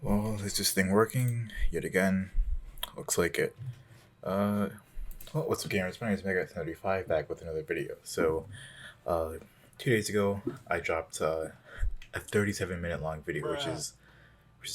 Well, is this thing working? Yet again, looks like it. Uh, well, what's up, gamers? My name is Mega35, back with another video. Uh, 2 days ago, I dropped a 37-minute long video, which is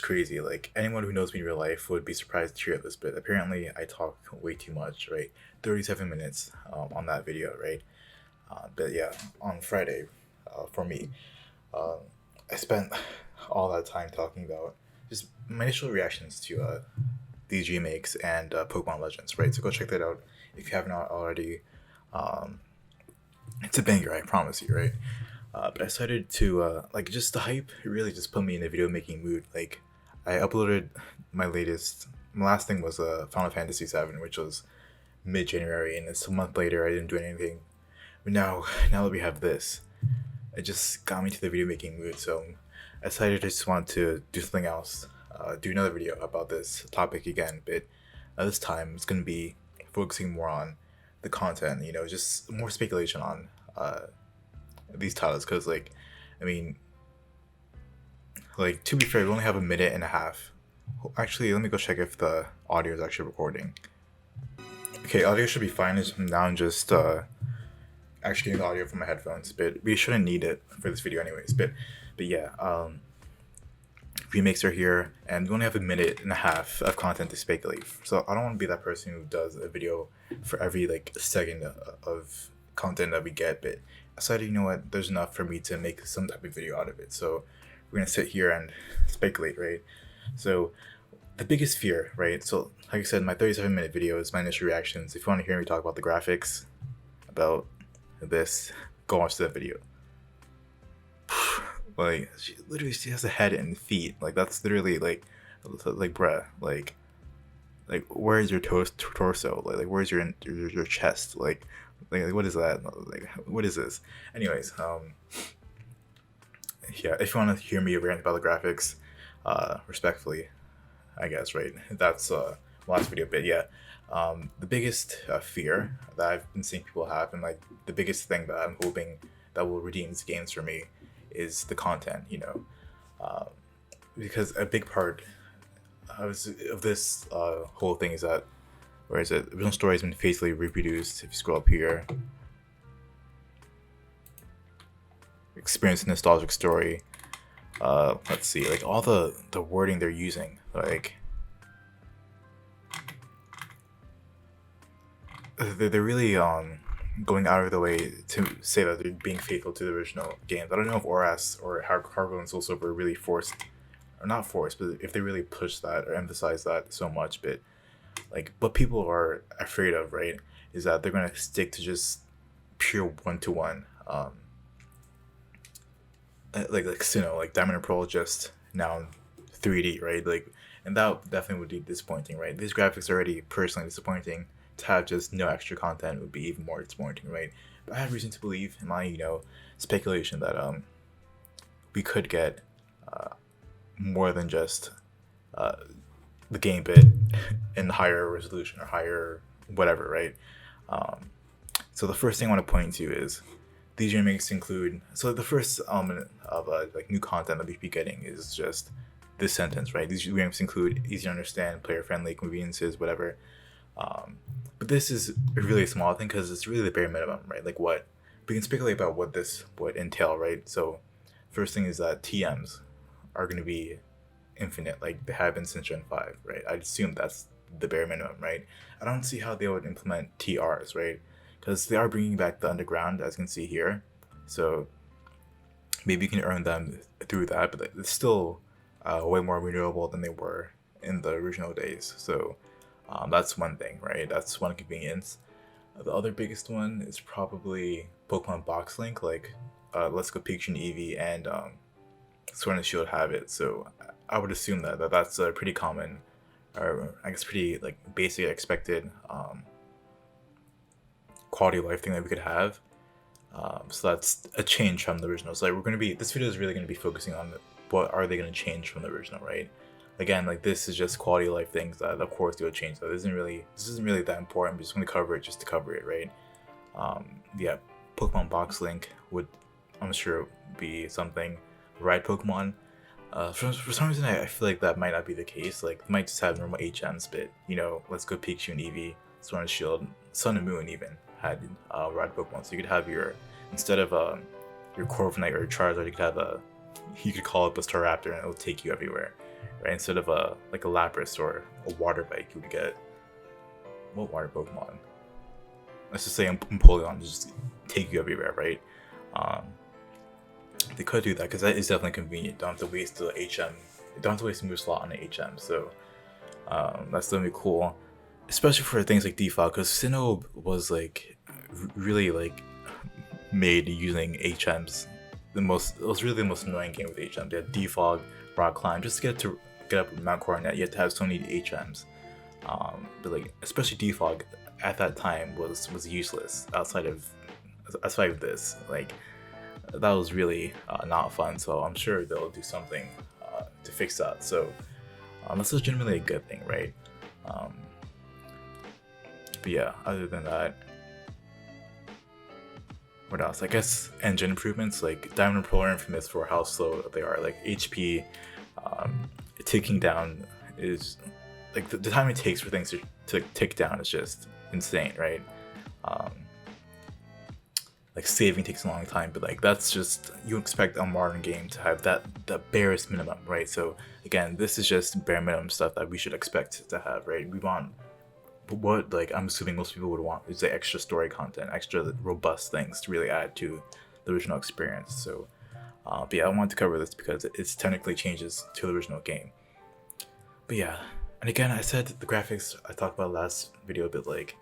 crazy. Like anyone who knows me in real life would be surprised to hear this, but apparently I talk way too much, right? 37 minutes on that video, right? But yeah, on Friday, for me, uh, I spent all that time talking about just my initial reactions to these remakes and Pokemon Legends, right? So go check that out if you have not already. Um, it's a banger, I promise you, right? But I decided to like just the hype. It really just put me in a video making mood. Like I uploaded my last thing was Final Fantasy VII, which was mid January, and it's a month later. I didn't do anything. But now that we have this, it just got me to the video making mood. So I decided I just want to do something else, do another video about this topic again. But this time it's going to be focusing more on the content. Just more speculation on these titles. Because I mean, to be fair, we only have a minute and a half. Actually, let me go check if the audio is actually recording. Okay, audio should be fine. Now I'm just actually getting the audio from my headphones, but we shouldn't need it for this video anyways. But yeah, remakes are here, and we only have a minute and a half of content to speculate. So I don't want to be that person who does a video for every second of content that we get. But I decided, you know what, there's enough for me to make some type of video out of it. So we're gonna sit here and speculate, right? So the biggest fear, right? So like I said, my 37-minute video is my initial reactions. If you want to hear me talk about the graphics, about this, go watch that video. She has a head and feet. Like that's literally like bruh. Like where's your torso? Like where's your chest? Like what is that? Like what is this? Anyways, yeah. If you want to hear me rant about the graphics, respectfully, I guess, right. That's last video. But yeah, the biggest fear that I've been seeing people have, and like the biggest thing that I'm hoping that will redeem these games for me, is the content. Uh, because a big part of this whole thing is that, where is it? The original story has been faithfully reproduced. If you scroll up here, experience a nostalgic story. Let's see, like all the wording they're using, like they're really going out of the way to say that they're being faithful to the original games. I don't know if Oras or Hargo and Soul Silver really forced, or not forced, but if they really push that or emphasize that so much. But like, what people are afraid of, right, is that they're gonna stick to just pure one-to-one, like Sinnoh, like Diamond and Pearl, just now in 3D, right? Like, and that definitely would be disappointing, right? These graphics are already personally disappointing. To have just no extra content would be even more disappointing, right? But I have reason to believe, in my speculation, that we could get more than just uh, the game bit in higher resolution or higher whatever, right? Um, so the first thing I want to point to is these remakes include. So the first element of like new content that we be getting is just this sentence, right? These remakes include easy to understand, player friendly conveniences, whatever. Um, but this is a really small thing because it's really the bare minimum, right? Like what we can speculate about what this would entail, right? So first thing is that TMs are going to be infinite, like they have been since Gen 5, right? I'd assume that's the bare minimum, right? I don't see how they would implement TRs, right? Because they are bringing back the underground, as you can see here. So maybe you can earn them through that, but it's still way more renewable than they were in the original days. So that's one thing, right? That's one convenience. The other biggest one is probably Pokemon Box Link, like Let's Go Pikachu and Eevee and Sword and Shield have it. So I would assume that's a pretty common, or I guess pretty like basic expected quality of life thing that we could have. So that's a change from the original. So like this video is really going to be focusing on what are they going to change from the original, right? Again, like this is just quality of life things that of course they will change. That this isn't really that important. I'm just going to cover it just to cover it, right? Yeah, Pokemon Box Link would, I'm sure, be something. Ride Pokemon, For some reason, I feel like that might not be the case. Like, it might just have normal HMs, but let's go Pikachu and Eevee, Sword and Shield, Sun and Moon even had rod Pokemon. So you could have instead of your Corviknight or Charizard, you could call up a Staraptor and it'll take you everywhere, right? Instead of like a Lapras or a Water Bike, you would get what water Pokemon? Let's just say Empoleon, just take you everywhere, right? Um, they could do that because that is definitely convenient. Don't have to waste the HM. Don't have to waste a move slot on the HM. So that's gonna be cool, especially for things like Defog, because Sinnoh was like really like made using HMs. It was really the most annoying game with HMs. You had Defog, Rock Climb. Just to get up Mount Coronet, you had to have so many HMs. But like especially Defog at that time was useless outside of this. Like that was really not fun. So I'm sure they'll do something to fix that. So that's legitimately a good thing, right? But yeah, other than that, what else? I guess engine improvements, like Diamond and Pearl are infamous for how slow they are. Like HP ticking down is like the time it takes for things to tick down is just insane, right? Like saving takes a long time, but like that's just, you expect a modern game to have the barest minimum, right? So again, this is just bare minimum stuff that we should expect to have, right? We want what, like, I'm assuming most people would want is the extra story content, extra robust things to really add to the original experience. So but yeah, I wanted to cover this because it's technically changes to the original game. But yeah, and again, I said the graphics I talked about last video, but like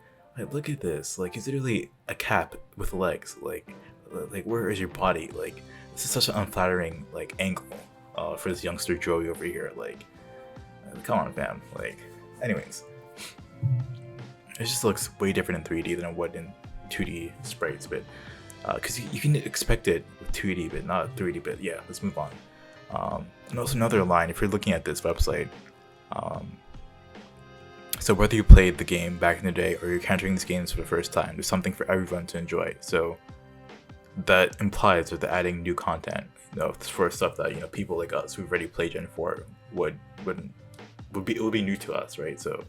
look at this, like it's literally a cap with legs. Like where is your body? Like this is such an unflattering like angle for this youngster Joey over here. Like come on, fam. Like anyways, it just looks way different in 3D than it would in 2D sprites, but because you can expect it with 2D but not 3D. But yeah, let's move on. And also another line, if you're looking at this website, so whether you played the game back in the day or you're encountering these games for the first time, there's something for everyone to enjoy. So that implies that they're adding new content, for stuff that people like us who've already played Gen 4 would be new to us, right? So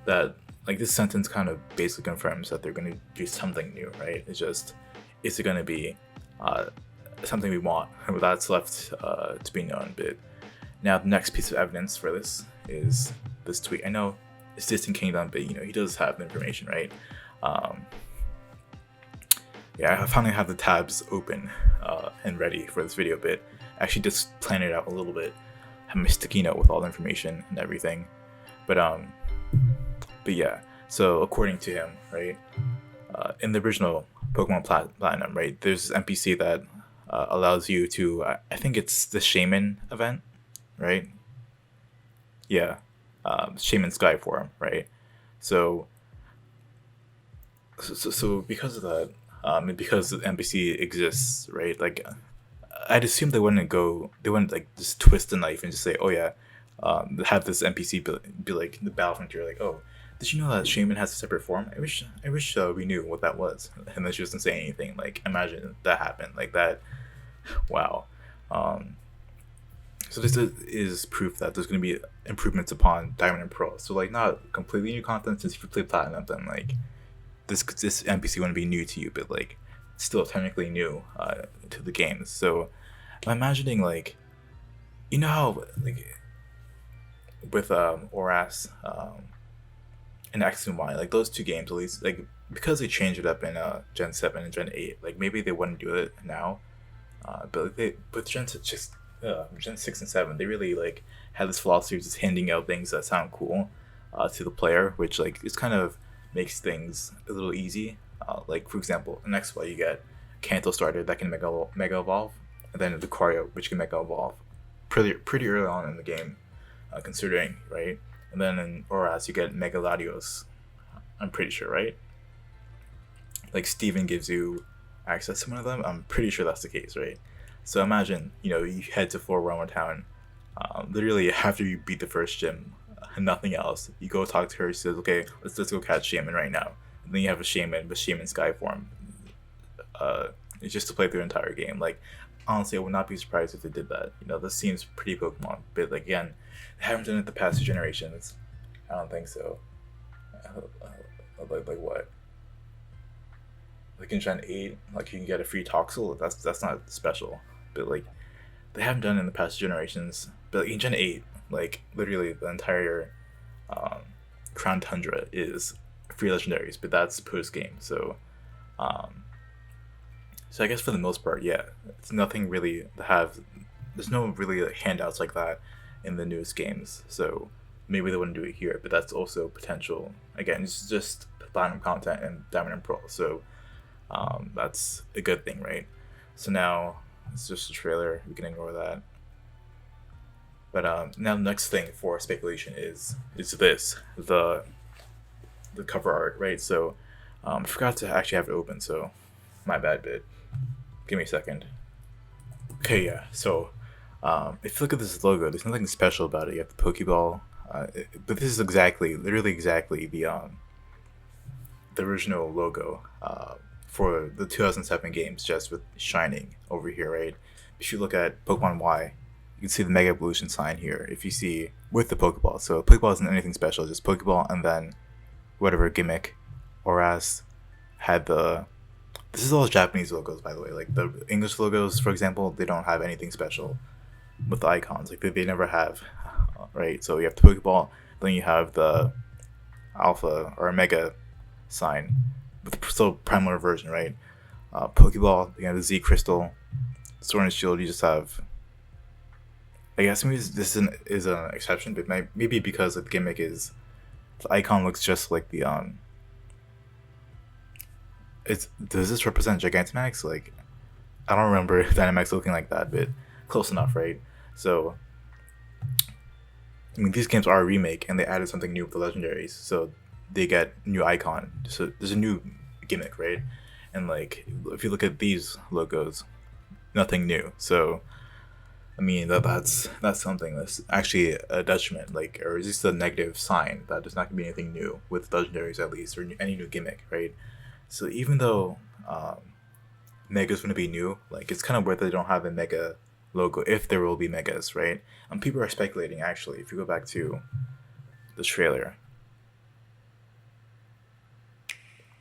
that, like, this sentence kind of basically confirms that they're going to do something new, right? It's just, is it going to be something we want? That's left to be known. But now the next piece of evidence for this is this tweet. I know it's Distant Kingdom, but he does have the information, right? Yeah, I finally have the tabs open and ready for this video, but I actually just planned it out a little bit. I have my sticky note with all the information and everything. But yeah, so according to him, right, in the original Pokemon Platinum, right, there's this NPC that allows you to, I think it's the Shaman event, right? Yeah, Shaman Sky form, right? So because of that, and because the NPC exists, right? Like, I'd assume they wouldn't like just twist the knife and just say, oh yeah, have this NPC be like the Battle Frontier, like, oh, did you know that Shaman has a separate form? I wish we knew what that was. And then she doesn't say anything. Like, imagine that happened, like that. Wow. So this is proof that there's going to be improvements upon Diamond and Pearl. So like, not completely new content, since if you play Platinum, then like this NPC wouldn't be new to you, but like still technically new to the game. So I'm imagining, like, how like with Oras and X and Y, like those two games, at least, like, because they changed it up in Gen 7 and Gen 8, like maybe they wouldn't do it now. But with Gen 6 and 7, they really like had this philosophy of just handing out things that sound cool to the player, which like is kind of makes things a little easy. Like for example, in X Y you get Kanto starter that can mega evolve, and then the Lucario, which can mega evolve pretty early on in the game, considering, right? And then in Oras you get Mega Latios, I'm pretty sure, right? Like Steven gives you access to one of them. I'm pretty sure that's the case, right? So imagine, you head to Floroma Town, literally after you beat the first gym, nothing else. You go talk to her. She says, "Okay, let's go catch Shaman right now." And then you have a Shaman with Shaman Sky form. It's just to play through the entire game. Like, honestly, I would not be surprised if they did that. This seems pretty Pokemon, but like again, they haven't done it the past 2 generations. I don't think so. Like what? Like in Gen 8, like you can get a free Toxel. That's not special, but like they haven't done it in the past generations. But like, in Gen 8, like literally the entire um, Crown Tundra is free legendaries, but that's post game. Um, so I guess for the most part, yeah, it's nothing really to have. There's no really like, handouts like that in the newest games. So maybe they wouldn't do it here, but that's also potential. Again, it's just platinum content and Diamond and Pearl. So that's a good thing, right? So now it's just a trailer. We can ignore that. But now the next thing for speculation is this the cover art, right? So I forgot to actually have it open, so my bad bit. Give me a second. Okay, yeah. So if you look at this logo, there's nothing special about it. You have the Pokeball, but this is literally exactly the original logo for the 2007 games, just with shining over here, right? If you look at Pokemon Y, you can see the Mega Evolution sign here. If you see with the Pokeball, so Pokeball isn't anything special, just Pokeball and then whatever gimmick, or as had the. This is all Japanese logos, by the way. Like the English logos, for example, they don't have anything special with the icons. Like they never have, right? So you have the Pokeball, then you have the Alpha or Mega sign with still primal version, right? Pokeball, you have the Z Crystal, Sword and Shield. You just have. I guess maybe is an exception, but maybe because the gimmick is the icon looks just like the does this represent Gigantamax? Like I don't remember Dynamax looking like that, but close enough, right? So I mean these games are a remake and they added something new with the legendaries, so they get new icon. So there's a new gimmick, right? And like if you look at these logos, nothing new. So I mean that's something that's actually a detriment, like or is this a negative sign that there's not gonna be anything new with legendaries at least or any new gimmick, right? So even though Mega's gonna be new, like it's kind of weird that they don't have a Mega logo if there will be Megas, right? And people are speculating actually. If you go back to the trailer,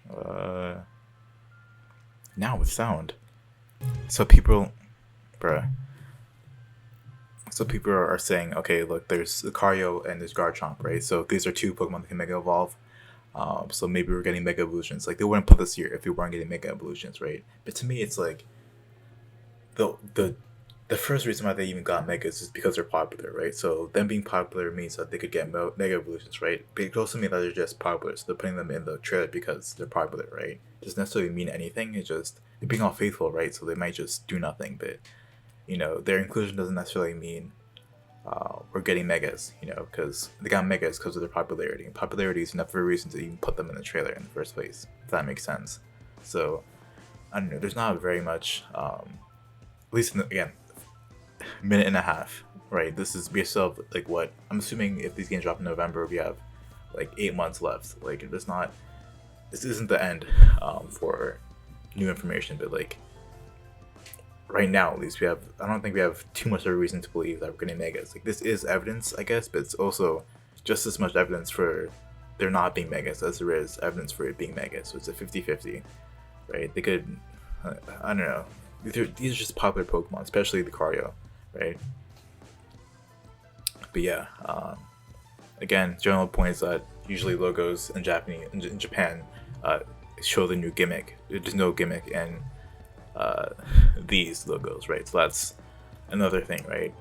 uh, now with sound, so people, bruh. So people are saying, okay, look, there's Lucario and there's Garchomp, right? So these are two Pokemon that can Mega Evolve. So maybe we're getting Mega Evolutions. Like they wouldn't put this here if we weren't getting Mega Evolutions, right? But to me, it's like the the the first reason why they even got Megas is because they're popular, right? So them being popular means that they could get Mega Evolutions, right? But it also means that they're just popular, so they're putting them in the trailer because they're popular, right? It doesn't necessarily mean anything. It's just they're being all faithful, right? So they might just do nothing, but their inclusion doesn't necessarily mean we're getting megas, because they got megas because of their popularity. And popularity is enough of a reason to even put them in the trailer in the first place, if that makes sense. So, I don't know, there's not very much, at least, again, minute and a half, right? We still have, like, what? I'm assuming if these games drop in November, we have, like, 8 months left. Like, this isn't the end for new information, but, like, right now at least I don't think we have too much of a reason to believe that we're getting megas. Like this is evidence, I guess, but it's also just as much evidence for there not being megas as there is evidence for it being megas. So it's a 50-50, right? They could I don't know. These are just popular Pokemon, especially the Lucario, right? But yeah, again, general point is that usually logos in Japan show the new gimmick. There's no gimmick in these logos, right? So that's another thing, right?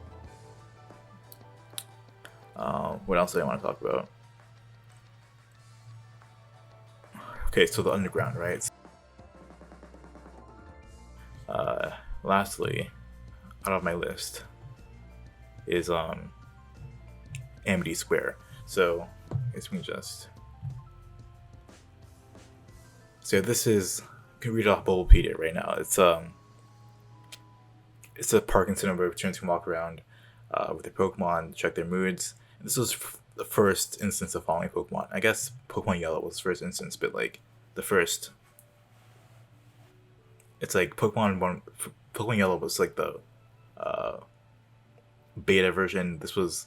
What else do I want to talk about? Okay, so the underground, right? Lastly, out of my list is Amity Square. So it's me just. So this is you can read off Bubblepedia right now. It's a park in Sinnoh where returns can walk around with their Pokemon, check their moods. And this was the first instance of following Pokemon. I guess Pokemon Yellow was the first instance, but like the first. It's like Pokemon Pokemon Yellow was like the beta version. This was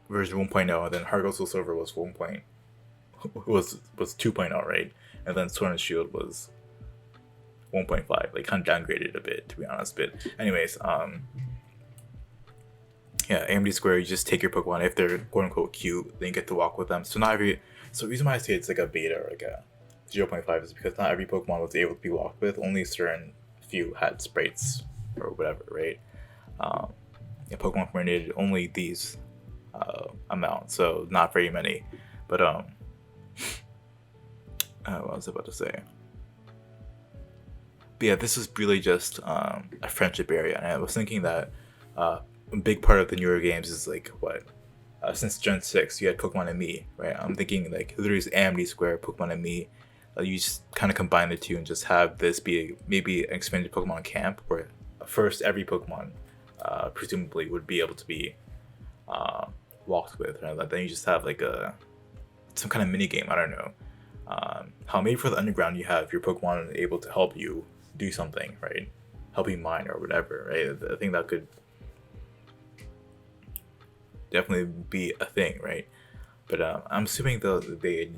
version 1.0, and then Heart Gold Soul Silver was 2.0, right? And then Sword and Shield was 1.5, like kind of downgraded a bit, to be honest. But anyways, yeah, AMD Square, you just take your Pokemon if they're quote unquote cute, then you get to walk with them. So the reason why I say it's like a beta or like a 0.5 is because not every Pokemon was able to be walked with. Only certain few had sprites or whatever, right? Yeah, Pokemon permitted only these amount, so not very many. But what was I about to say? But yeah, this is really just a friendship area, and I was thinking that a big part of the newer games is like what since Gen 6 you had Pokemon and Me, right? I'm thinking like there's AMD Square, Pokemon and Me. You just kind of combine the two and just have this be maybe an expanded Pokemon camp where first every Pokemon presumably would be able to be walked with, right? Then you just have like some kind of mini game. I don't know how maybe for the underground you have your Pokemon able to help you do something, right? Help you mine or whatever, right? I think that could definitely be a thing, right? But I'm assuming though that they,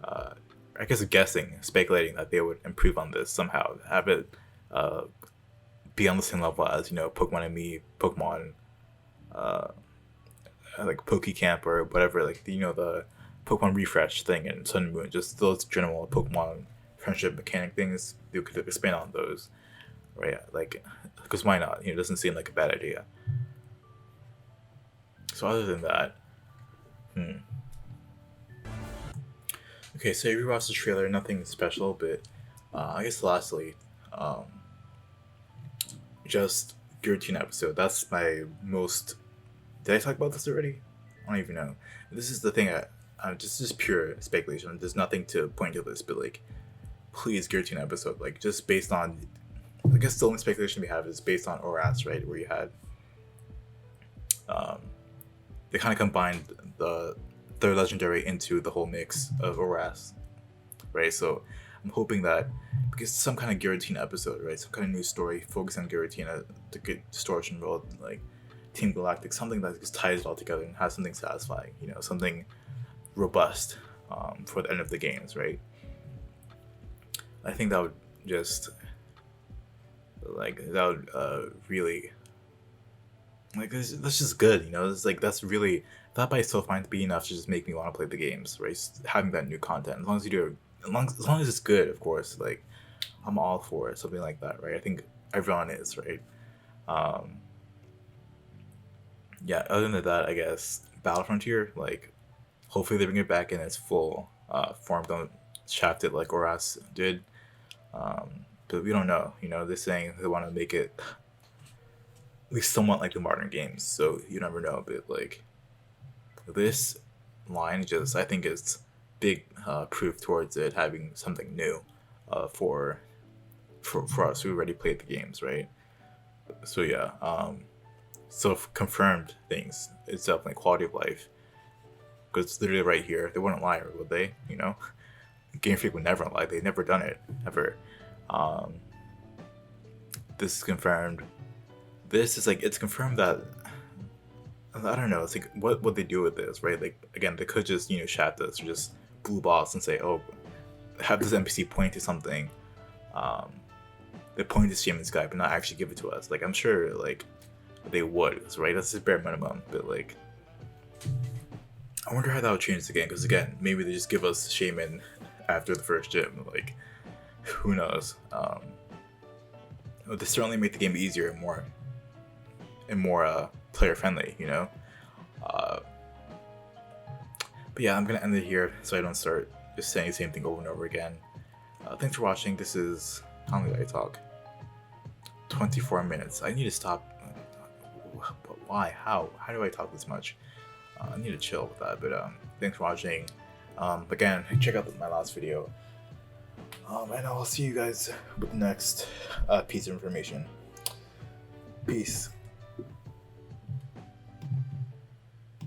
I guess guessing, speculating that they would improve on this somehow, have it be on the same level as Pokemon and Me, Pokemon, like PokeCamp or whatever, like the Pokemon refresh thing and Sun and Moon, just those general Pokemon friendship mechanic things. They could expand on those, right? Like, because why not? It doesn't seem like a bad idea. So other than that, okay, so you rewatched the trailer, nothing special, but I guess lastly, just Guillotine episode. That's my most. Did I talk about this already? I don't even know. This is the thing. Just pure speculation. There's nothing to point to this, but like, please, Guillotine episode. Like, just based on, I guess the only speculation we have is based on Oras, right? Where you had, they kind of combined the third legendary into the whole mix of Oras, right? So I'm hoping that because some kind of Guillotine episode, right? Some kind of new story focused on Guillotine, the good distortion world, like Team Galactic, something that just ties it all together and has something satisfying, something robust for the end of the games, right? I think that would just really that's just good, It's like that's really that by itself might be enough to just make me want to play the games, right? Just having that new content, as long as you do it, as long as it's good, of course. Like I'm all for it, something like that, right? I think everyone is, right? Yeah. Other than that, I guess Battle Frontier, like hopefully they bring it back in its full form. Don't shaft it like Oras did. But we don't know. They're saying they want to make it at least somewhat like the modern games, so you never know. But like this line, just I think is big proof towards it having something new for us who already played the games, right? So yeah, so confirmed things. It's definitely quality of life because it's literally right here. They wouldn't lie, would they? Game Freak would never lie. They've never done it ever. This is confirmed. This is like it's confirmed that I don't know. It's like what would they do with this, right? Like again, they could just shaft us or just blue balls and say, oh, have this NPC point to something. They point to Shaman Sky, but not actually give it to us. Like I'm sure, like they would, right? That's the bare minimum. But like, I wonder how that would change the game. Because again, maybe they just give us Shaman after the first gym. Like, who knows? They certainly make the game easier and more player friendly, But yeah, I'm gonna end it here so I don't start just saying the same thing over and over again. Thanks for watching. This is how long did I talk? 24 minutes. I need to stop. But why? How do I talk this much? I need to chill with that. But thanks for watching. Again, check out my last video. And I'll see you guys with the next piece of information. Peace.